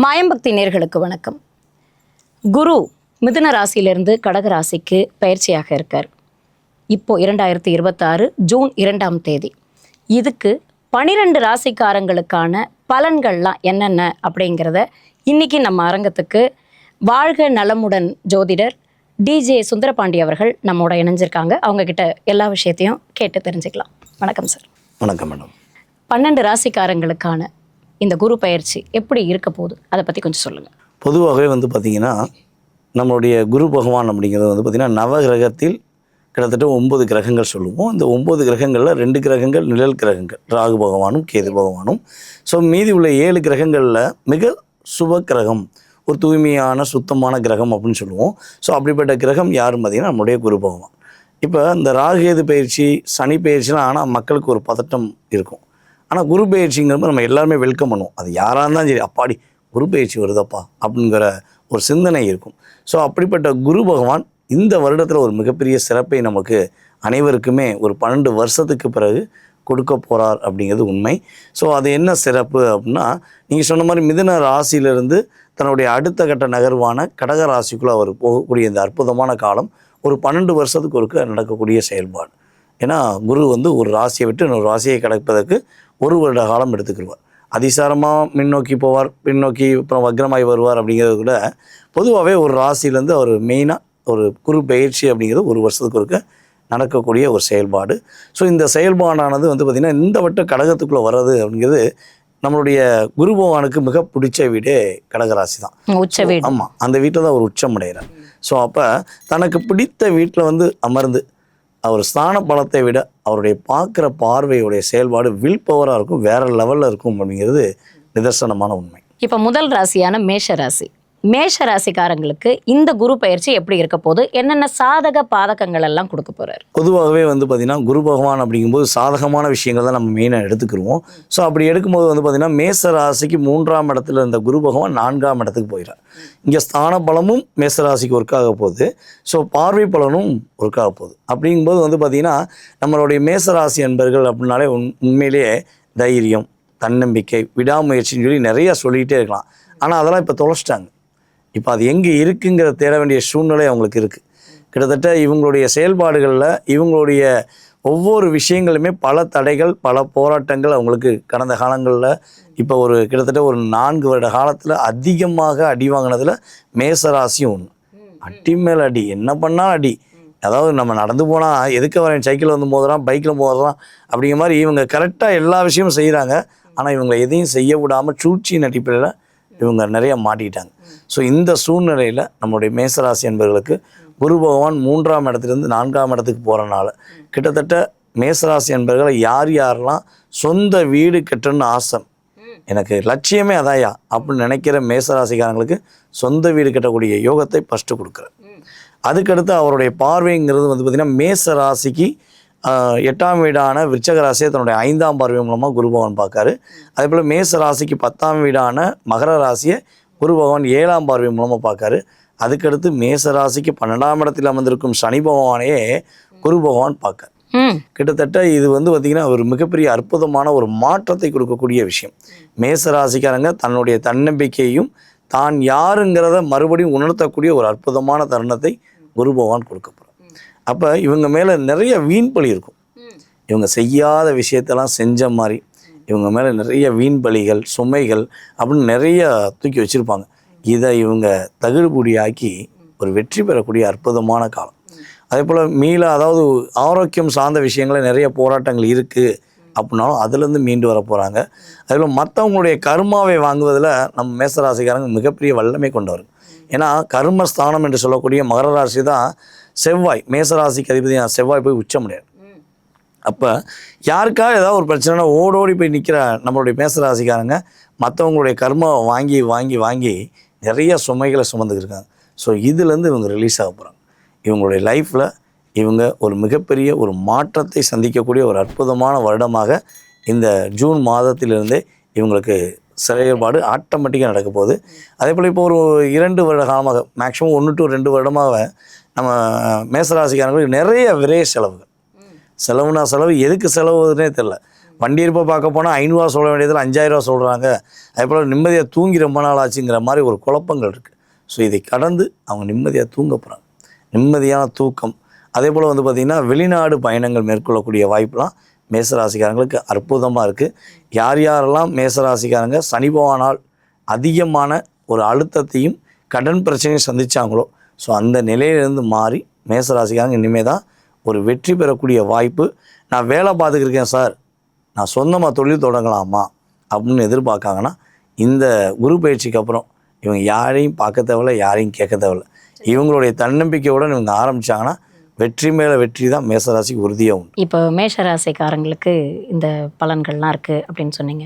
மாயம்பக்தி நேர்களுக்கு வணக்கம். குரு மிதுன ராசியிலிருந்து கடக ராசிக்கு பயிற்சியாக இருக்கார். இப்போ 2026 ஜூன் 2ஆம் தேதி. இதுக்கு 12 ராசிக்காரங்களுக்கான பலன்கள்லாம் என்னென்ன அப்படிங்கிறத இன்னைக்கு நம்ம அரங்கத்துக்கு வாழ்க நலமுடன் ஜோதிடர் டிஜே சுந்தரபாண்டி அவர்கள் நம்மோட இணைஞ்சிருக்காங்க. அவங்க கிட்ட எல்லா விஷயத்தையும் கேட்டு தெரிஞ்சுக்கலாம். வணக்கம் சார். வணக்கம் மேடம். 12 ராசிக்காரங்களுக்கான இந்த குரு பயிற்சி எப்படி இருக்க போகுது, அதை பற்றி கொஞ்சம் சொல்லுங்கள். பொதுவாகவே பார்த்திங்கன்னா நம்மளுடைய குரு பகவான் அப்படிங்கிறது பார்த்திங்கன்னா நவகிரகத்தில் கிட்டத்தட்ட 9 கிரகங்கள் சொல்லுவோம். இந்த 9 கிரகங்களில் 2 கிரகங்கள் நிழல் கிரகங்கள், ராகு பகவானும் கேது பகவானும். ஸோ மீதி உள்ள 7 கிரகங்களில் மிக சுப கிரகம், ஒரு தூய்மையான சுத்தமான கிரகம் அப்படின்னு சொல்லுவோம். ஸோ அப்படிப்பட்ட கிரகம் யாருன்னு பார்த்திங்கன்னா நம்மளுடைய குரு பகவான். இப்போ இந்த ராகுகேது பயிற்சி, சனி பயிற்சிலாம் ஆனால் மக்களுக்கு ஒரு பதட்டம் இருக்கும். ஆனால் குரு பயிற்சிங்கிறப்ப நம்ம எல்லாருமே வெல்கம் பண்ணுவோம். அது யாராக இருந்தாலும் சரி, அப்பாடி குரு பயிற்சி வருதப்பா அப்படிங்கிற ஒரு சிந்தனை இருக்கும். ஸோ அப்படிப்பட்ட குரு பகவான் இந்த வருடத்தில் ஒரு மிகப்பெரிய சிறப்பை நமக்கு அனைவருக்குமே ஒரு 12 வருஷத்துக்கு பிறகு கொடுக்க போகிறார் அப்படிங்கிறது உண்மை. ஸோ அது என்ன சிறப்பு அப்படின்னா, நீங்கள் சொன்ன மாதிரி மிதுன ராசியிலிருந்து தன்னுடைய அடுத்த கட்ட நகர்வான கடக ராசிக்குள்ளே அவர் போகக்கூடிய இந்த அற்புதமான காலம் ஒரு 12 வருஷத்துக்கு ஒருக்க நடக்கக்கூடிய செயல்பாடு. ஏன்னா குரு ஒரு ராசியை விட்டு இன்னொரு ராசியை கடப்பதற்கு 1 வருட காலம் எடுத்துக்கிடுவார். அதிசாரமாக முன்னோக்கி போவார், பின்னோக்கி அப்புறம் வக்ரமாகி வருவார். அப்படிங்கிறது கூட பொதுவாகவே ஒரு ராசியிலேருந்து அவர் மெயினாக ஒரு குரு பயிற்சி அப்படிங்கிறது 1 வருஷத்துக்கு ஒருக்க நடக்கக்கூடிய ஒரு செயல்பாடு. ஸோ இந்த செயல்பாடானது பார்த்திங்கன்னா இந்த வட்ட கடகத்துக்குள்ளே வர்றது அப்படிங்கிறது நம்மளுடைய குரு பகவானுக்கு மிக பிடிச்ச வீடே கடகராசி தான். உச்ச வீடு. ஆமாம், அந்த வீட்டில் தான் ஒரு உச்சம் அடைகிறார். ஸோ அப்போ தனக்கு பிடித்த வீட்டில் அமர்ந்து அவர் ஸ்தான பலத்தை விட அவருடைய பார்க்குற பார்வையுடைய செயல்பாடு வில் பவராக இருக்கும், வேற லெவலில் இருக்கும் அப்படிங்கிறது நிதர்சனமான உண்மை. இப்போ முதல் ராசியான மேஷ ராசிக்காரங்களுக்கு இந்த குரு பயிற்சி எப்படி இருக்க போது, என்னென்ன சாதக பாதகங்கள் எல்லாம் கொடுக்க போறாரு? பொதுவாகவே பார்த்திங்கன்னா குரு பகவான் அப்படிங்கும்போது சாதகமான விஷயங்கள் தான் நம்ம மெயினாக எடுத்துக்கிடுவோம். ஸோ அப்படி எடுக்கும்போது பார்த்திங்கன்னா மேச ராசிக்கு 3ஆம் இடத்துல இருந்த குரு பகவான் 4ஆம் இடத்துக்கு போயிடார். இங்கே ஸ்தான பலமும் மேச ராசிக்கு ஒர்க்காக போகுது. ஸோ பார்வை பலனும் ஒர்க்காக போகுது. அப்படிங்கும்போது பார்த்திங்கன்னா நம்மளுடைய மேச ராசி என்பர்கள் அப்படின்னாலே உண்மையிலேயே தைரியம், தன்னம்பிக்கை, விடாமுயற்சின்னு சொல்லி நிறையா சொல்லிக்கிட்டே இருக்கலாம். ஆனால் அதெல்லாம் இப்போ தொலைச்சிட்டாங்க. இப்போ அது எங்கே இருக்குங்கிற தேட வேண்டிய சூழ்நிலை அவங்களுக்கு இருக்குது. கிட்டத்தட்ட இவங்களுடைய செயல்பாடுகளில் இவங்களுடைய ஒவ்வொரு விஷயங்களுமே பல தடைகள், பல போராட்டங்கள் அவங்களுக்கு கடந்த காலங்களில் இப்போ கிட்டத்தட்ட ஒரு 4 வருட காலத்தில் அதிகமாக அடி வாங்கினதில் மேசராசியும் ஒன்று. அடி மேல் அடி, என்ன பண்ணால் அடி. அதாவது நம்ம நடந்து போனால் எதுக்கு வரேன், சைக்கிள் மோதுறான், பைக்கில் மோதுறான் அப்படிங்கிற மாதிரி இவங்க கரெக்டாக எல்லா விஷயமும் செய்கிறாங்க. ஆனால் இவங்களை எதையும் செய்ய விடாமல் சூழ்ச்சியின் அடிப்படையில் இவங்க நிறைய மாட்டிக்கிட்டாங்க. ஸோ இந்த சூழ்நிலையில் நம்மளுடைய மேசராசி என்பவர்களுக்கு குரு பகவான் 3ஆம் இடத்துலேருந்து 4ஆம் இடத்துக்கு போகிறனால கிட்டத்தட்ட மேசராசி என்பவர்களை யாரெல்லாம் சொந்த வீடு கட்டணும்னு ஆசை, எனக்கு லட்சியமே அதாயா அப்படின்னு நினைக்கிற மேசராசிக்காரங்களுக்கு சொந்த வீடு கட்டக்கூடிய யோகத்தை ஃபஸ்ட்டு கொடுக்குறேன். அதுக்கடுத்து அவருடைய பார்வைங்கிறது பார்த்திங்கன்னா மேச ராசிக்கு 8ஆம் வீடான விருச்சக ராசியை தன்னுடைய 5ஆம் பார்வை மூலமாக குரு பகவான் பார்க்காரு. அதே போல் மேச ராசிக்கு 10ஆம் வீடான மகர ராசியை குரு பகவான் 7ஆம் பார்வை மூலமாக பார்க்காரு. அதுக்கடுத்து மேச ராசிக்கு 12ஆம் இடத்தில் அமர்ந்திருக்கும் சனி பகவானையே குரு பகவான் பார்க்கார். கிட்டத்தட்ட இது பார்த்திங்கன்னா ஒரு மிகப்பெரிய அற்புதமான ஒரு மாற்றத்தை கொடுக்கக்கூடிய விஷயம். மேச ராசிக்காரங்க தன்னுடைய தன்னம்பிக்கையையும் தான் யாருங்கிறத மறுபடியும் உணர்த்தக்கூடிய ஒரு அற்புதமான தருணத்தை குரு பகவான் கொடுக்க போகிறார். அப்போ இவங்க மேலே நிறைய வீண்பலி இருக்கும். இவங்க செய்யாத விஷயத்தெல்லாம் செஞ்ச மாதிரி இவங்க மேலே நிறைய வீண்பலிகள், சுமைகள் அப்படின்னு நிறைய தூக்கி வச்சுருப்பாங்க. இதை இவங்க தகுடுபடியாக்கி ஒரு வெற்றி பெறக்கூடிய அற்புதமான காலம். அதே போல் அதாவது ஆரோக்கியம் சார்ந்த விஷயங்களில் நிறைய போராட்டங்கள் இருக்குது அப்படின்னாலும் அதுலேருந்து மீண்டு வர போகிறாங்க. அதேபோல் மற்றவங்களுடைய கர்மாவை வாங்குவதில் நம்ம மேசராசிக்காரங்க மிகப்பெரிய வல்லமை கொண்டவர். ஏன்னா கர்மஸ்தானம் என்று சொல்லக்கூடிய மகர ராசி தான் செவ்வாய், மேசராசிக்கு அதிபதி செவ்வாய் போய் உச்சம் முடியாது. அப்போ யாருக்காக ஏதாவது ஒரு பிரச்சனைனா ஓடோடி போய் நிற்கிற நம்மளுடைய மேசராசிக்காரங்க மற்றவங்களுடைய கர்மாவை வாங்கி வாங்கி வாங்கி நிறைய சுமைகளை சுமந்துக்கிருக்காங்க. ஸோ இதுலேருந்து இவங்க ரிலீஸ் ஆக போகிறாங்க. இவங்களுடைய லைஃப்பில் இவங்க ஒரு மிகப்பெரிய ஒரு மாற்றத்தை சந்திக்கக்கூடிய ஒரு அற்புதமான வருடமாக இந்த ஜூன் மாதத்திலிருந்தே இவங்களுக்கு செயல்பாடு ஆட்டோமேட்டிக்காக நடக்க போகுது. அதே போல் இப்போ ஒரு 2 வருட காலமாக, மேக்ஸிமம் 1 to 2 வருடமாக நம்ம மேசராசிக்காரங்களுக்கு நிறைய விரைய செலவுகள். செலவுனா செலவு, எதுக்கு செலவுன்னே தெரில. வண்டி இருப்பை பார்க்க போனால் 500 சொல்ல வேண்டியதில் 5000 சொல்கிறாங்க. அதே போல் நிம்மதியாக தூங்கி ரொம்ப நாள் ஆச்சுங்கிற மாதிரி ஒரு குழப்பங்கள் இருக்குது. ஸோ இதை கடந்து அவங்க நிம்மதியாக தூங்க போகிறாங்க. நிம்மதியான தூக்கம். அதே போல் வந்து பார்த்திங்கன்னா வெளிநாடு பயணங்கள் மேற்கொள்ளக்கூடிய வாய்ப்புலாம் மேசராசிக்காரங்களுக்கு அற்புதமாக இருக்குது. யார் யாரெல்லாம் மேசராசிக்காரங்க சனி பகவானால் அதிகமான ஒரு அழுத்தத்தையும் கடன் பிரச்சனையும் சந்தித்தாங்களோ, ஸோ அந்த நிலையிலேருந்து மாறி மேசராசிக்காரங்க இனிமேல் தான் ஒரு வெற்றி பெறக்கூடிய வாய்ப்பு. நான் வேலை பார்த்துக்கிருக்கேன் சார், நான் சொந்தமாக தொழில் தொடங்கலாமா அப்படின்னு எதிர்பார்க்காங்கன்னா, இந்த குரு பயிற்சிக்கு அப்புறம் இவங்க யாரையும் பார்க்க தேவையில்ல, யாரையும் கேட்க தேவையில்ல. இவங்களுடைய தன்னம்பிக்கையுடன் இவங்க ஆரம்பித்தாங்கன்னா வெற்றி மேலே வெற்றி தான் மேசராசிக்கு உறுதியாக உண்டு. இப்போ மேஷராசிக்காரங்களுக்கு இந்த பலன்கள்லாம் இருக்குது அப்படின்னு சொன்னீங்க.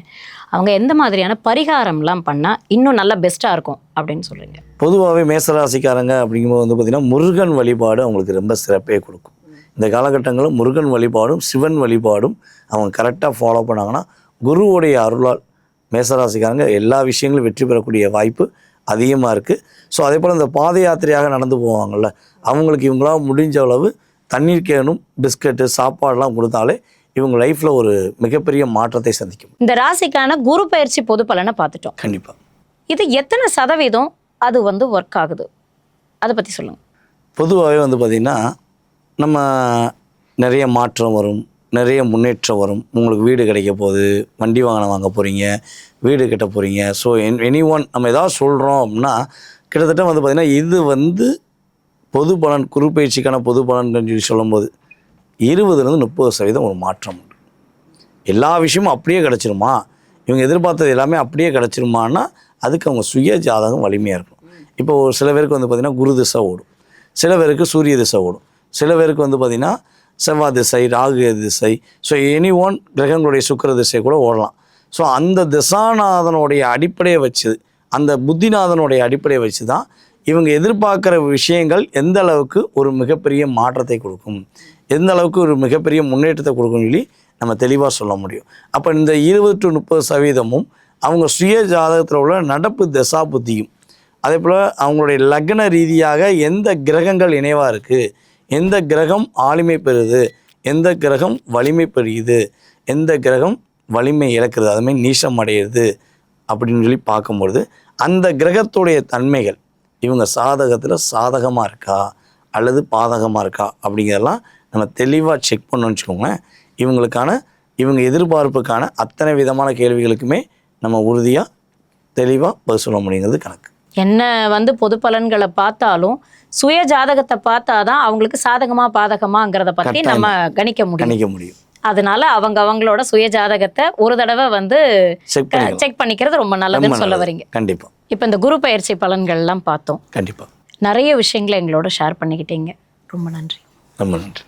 அவங்க எந்த மாதிரியான பரிகாரம்லாம் பண்ணால் இன்னும் நல்லா பெஸ்ட்டாக இருக்கும் அப்படின்னு சொல்கிறீங்க? பொதுவாகவே மேசராசிக்காரங்க அப்படிங்கும்போது வந்து பார்த்திங்கன்னா முருகன் வழிபாடு அவங்களுக்கு ரொம்ப சிறப்பே கொடுக்கும். இந்த காலகட்டங்களில் முருகன் வழிபாடும் சிவன் வழிபாடும் அவங்க கரெக்டாக ஃபாலோ பண்ணாங்கன்னா குருவுடைய அருளால் மேசராசிக்காரங்க எல்லா விஷயங்களும் வெற்றி பெறக்கூடிய வாய்ப்பு அதிகமாக இருக்குது. ஸோ அதே போல் இந்த பாத யாத்திரையாக நடந்து போவாங்கள்ல, அவங்களுக்கு இவங்களால் முடிஞ்ச அளவு தண்ணீர் கேனும் பிஸ்கட்டு சாப்பாடெலாம் கொடுத்தாலே இவங்க லைஃப்பில் ஒரு மிகப்பெரிய மாற்றத்தை சந்திக்கும். இந்த ராசிக்கான குரு பயிற்சி பொது பலனை பார்த்துட்டோம். கண்டிப்பாக. இது எத்தனை சதவீதம் அது வந்து ஒர்க் ஆகுது, அதை பற்றி சொல்லுங்கள். பொதுவாகவே வந்து பார்த்திங்கன்னா நம்ம நிறைய மாற்றம் வரும், நிறைய முன்னேற்றம் வரும். உங்களுக்கு வீடு கிடைக்க போகுது, வண்டி வாகனம் வாங்க போகிறீங்க, வீடு கட்ட போகிறீங்க. ஸோ எனி ஒன் நம்ம ஏதாவது சொல்கிறோம் அப்படின்னா கிட்டத்தட்ட வந்து பார்த்திங்கன்னா இது வந்து பொது பலன், குரு பயிற்சிக்கான பொது பலன் சொல்லி சொல்லும்போது 20-30% ஒரு மாற்றம் உண்டு. எல்லா விஷயமும் அப்படியே கிடச்சிருமா, இவங்க எதிர்பார்த்தது எல்லாமே அப்படியே கிடச்சிருமான்னா அதுக்கு அவங்க சுய ஜாதகம் வலிமையாக இருக்கும். இப்போ ஒரு சில பேருக்கு வந்து பார்த்திங்கன்னா குரு திசை ஓடும், சில பேருக்கு சூரிய திசை ஓடும், சில பேருக்கு வந்து பார்த்திங்கன்னா செவ்வாய் திசை, ராகு திசை. ஸோ எனி ஒன் கிரகங்களுடைய சுக்கிர திசை கூட ஓடலாம். ஸோ அந்த திசாநாதனுடைய அடிப்படையை வச்சு, அந்த புத்திநாதனுடைய அடிப்படையை வச்சு தான் இவங்க எதிர்பார்க்குற விஷயங்கள் எந்த அளவுக்கு ஒரு மிகப்பெரிய மாற்றத்தை கொடுக்கும், எந்த அளவுக்கு ஒரு மிகப்பெரிய முன்னேற்றத்தை கொடுக்கும்னு சொல்லி நம்ம தெளிவாக சொல்ல முடியும். அப்போ இந்த 20-30% அவங்க சுய ஜாதகத்தில் உள்ள நடப்பு தசா புத்தியும், அதே போல் அவங்களுடைய லக்ன ரீதியாக எந்த கிரகங்கள் இணைவாக இருக்குது, எந்த கிரகம் ஆளுமை பெறுது, எந்த கிரகம் வலிமை பெறுகிறது, எந்த கிரகம் வலிமை இழக்கிறது, அதுமாதிரி நீசம் அடையிறது அப்படின்னு சொல்லி பார்க்கும்பொழுது அந்த கிரகத்துடைய தன்மைகள் இவங்க சாதகத்தில் சாதகமாக இருக்கா அல்லது பாதகமாக இருக்கா அப்படிங்கிறதெல்லாம் நம்ம தெளிவாக செக் பண்ணோன்னு வச்சுக்கோங்களேன். இவங்க எதிர்பார்ப்புக்கான அத்தனை விதமான கேள்விகளுக்குமே நம்ம உறுதியாக தெளிவாக பதில் சொல்ல முடியுங்கிறது கணக்கு. என்ன வந்து பொது பலன்களை பார்த்தாலும் சுய ஜாதகத்தை பார்த்தாதான் அவங்களுக்கு சாதகமா பாதகமாங்கிறத பற்றி நம்ம கணிக்க முடியும். அதனால அவங்களோட சுய ஜாதகத்தை ஒரு தடவை வந்து செக் பண்ணிக்கிறது ரொம்ப நல்லதுன்னு சொல்ல வரீங்க. கண்டிப்பா. இப்போ இந்த குரு பயிற்சி பலன்கள்லாம் பார்த்தோம். கண்டிப்பா. நிறைய விஷயங்களை எங்களோட ஷேர் பண்ணிக்கிட்டீங்க. ரொம்ப நன்றி. ரொம்ப நன்றி.